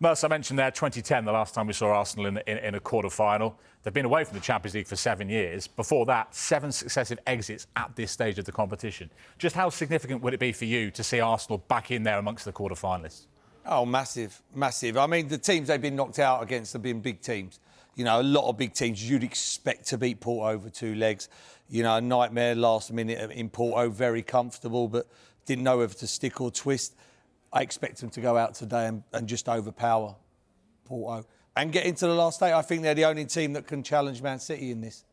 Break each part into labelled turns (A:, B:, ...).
A: Merson, I mentioned there 2010, the last time we saw Arsenal in a quarter-final. They've been away from the Champions League for 7 years. Before that, 7 successive exits at this stage of the competition. Just how significant would it be for you to see Arsenal back in there amongst the quarter-finalists?
B: Oh, massive, massive. I mean, the teams they've been knocked out against have been big teams. You know, a lot of big teams you'd expect to beat Porto over 2 legs. You know, a nightmare last minute in Porto, very comfortable, but didn't know whether to stick or twist. I expect them to go out today and just overpower Porto and get into the last 8. I think they're the only team that can challenge Man City in this.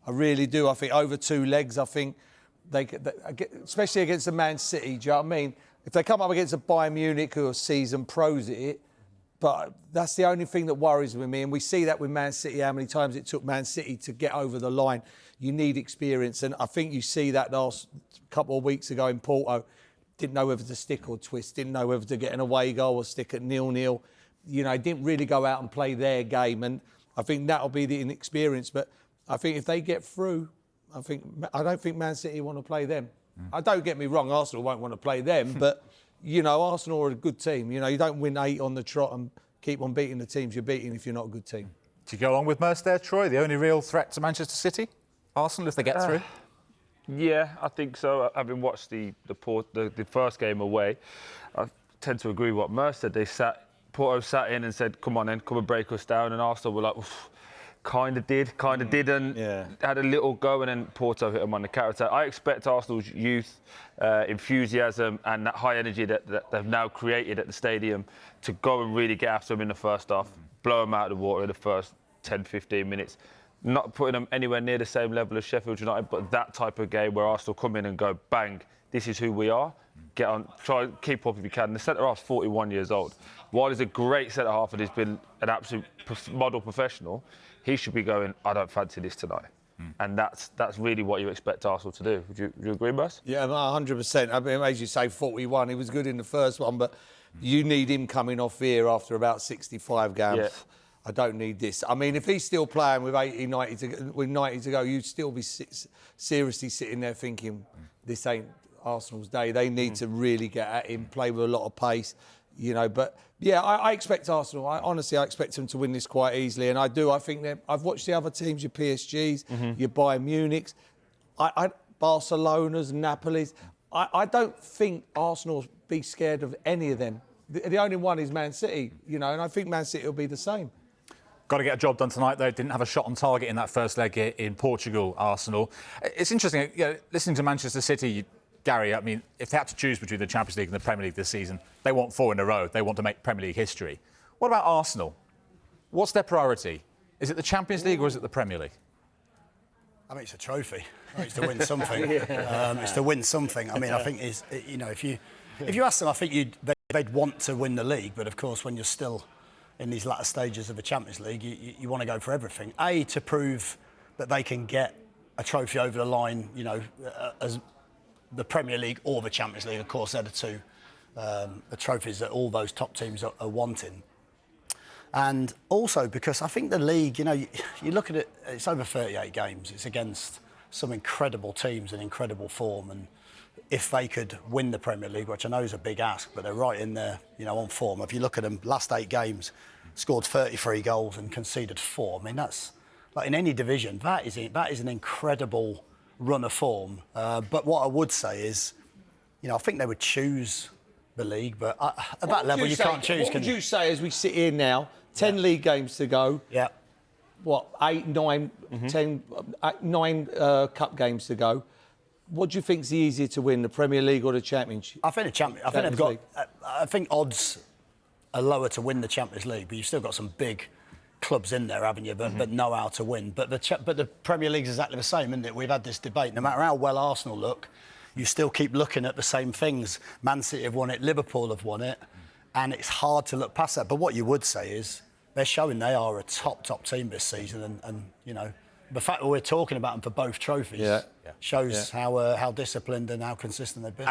B: I really do. I think over 2 legs, I think they especially against the Man City, do you know what I mean? If they come up against a Bayern Munich who are seasoned pros at it, but that's the only thing that worries with me. And we see that with Man City, how many times it took Man City to get over the line. You need experience. And I think you see that last couple of weeks ago in Porto. Didn't know whether to stick or twist, didn't know whether to get an away goal or stick at 0-0. You know, didn't really go out and play their game. And I think that'll be the inexperience. But I think if they get through, I don't think Man City want to play them. I don't get me wrong, Arsenal won't want to play them, but, you know, Arsenal are a good team. You know, you don't win 8 on the trot and keep on beating the teams you're beating if you're not a good team.
A: Do you go along with Merson there, Troy? The only real threat to Manchester City? Arsenal, if they get through?
C: Yeah, I think so. Having watched the first game away, I tend to agree with what Merson said. Porto sat in and said, come on then, come and break us down. And Arsenal were like, kind of didn't. Yeah. Had a little go and then Porto hit them on the counter-attack. I expect Arsenal's youth, enthusiasm and that high energy that they've now created at the stadium to go and really get after them in the first half, blow them out of the water in the first 10, 15 minutes. Not putting them anywhere near the same level as Sheffield United, but that type of game where Arsenal come in and go, bang, this is who we are. Get on, try and keep up if you can. The centre-half's 41 years old. While he's a great centre-half and he's been an absolute model professional, he should be going, I don't fancy this tonight. And that's really what you expect Arsenal to do. Would you agree, Merson?
B: Yeah, 100%. I mean, as you say, 41. He was good in the first one, but you need him coming off here after about 65 games. Yeah. I don't need this. I mean, if he's still playing with 80, 90 to go, you'd still be seriously sitting there thinking, this ain't Arsenal's day. They need to really get at him, play with a lot of pace, you know. But, yeah, I expect Arsenal. Honestly, I expect them to win this quite easily. And I do. I think I've watched the other teams, your PSGs, your Bayern Munichs, Barcelona's, Napoli's. I don't think Arsenal will be scared of any of them. The only one is Man City, you know, and I think Man City will be the same.
A: Got to get a job done tonight, though. Didn't have a shot on target in that first leg in Portugal, Arsenal. It's interesting, you know, listening to Manchester City, Gary, I mean, if they had to choose between the Champions League and the Premier League this season, they want 4 in a row. They want to make Premier League history. What about Arsenal? What's their priority? Is it the Champions League or is it the Premier League?
D: I mean, it's a trophy. It's to win something. It's to win something. I mean, I think you know, if you ask them, I think they'd want to win the league. But of course, when you're still in these latter stages of the Champions League, you want to go for everything. To prove that they can get a trophy over the line, you know, as the Premier League or the Champions League. Of course, they're the 2 the trophies that all those top teams are wanting. And also because I think the league, you know, you look at it, it's over 38 games. It's against some incredible teams in incredible form. And if they could win the Premier League, which I know is a big ask, but they're right in there, you know, on form. If you look at them, last 8 games, scored 33 goals and conceded 4. I mean, that's, like in any division, that is an incredible run of form. But what I would say is, you know, I think they would choose the league, but at that level, you can't choose.
B: What would you say as we sit here now, 10 league games to go?
D: Yeah.
B: What, 8, 9, 10, 9 cup games to go? What do you think is easier to win, the Premier League or the Championship?
D: I think I think odds are lower to win the Champions League, but you've still got some big clubs in there, haven't you? But know how to win. But the Premier League is exactly the same, isn't it? We've had this debate. No matter how well Arsenal look, you still keep looking at the same things. Man City have won it, Liverpool have won it, and it's hard to look past that. But what you would say is they're showing they are a top team this season, and you know. The fact that we're talking about them for both trophies shows how disciplined and how consistent they've been.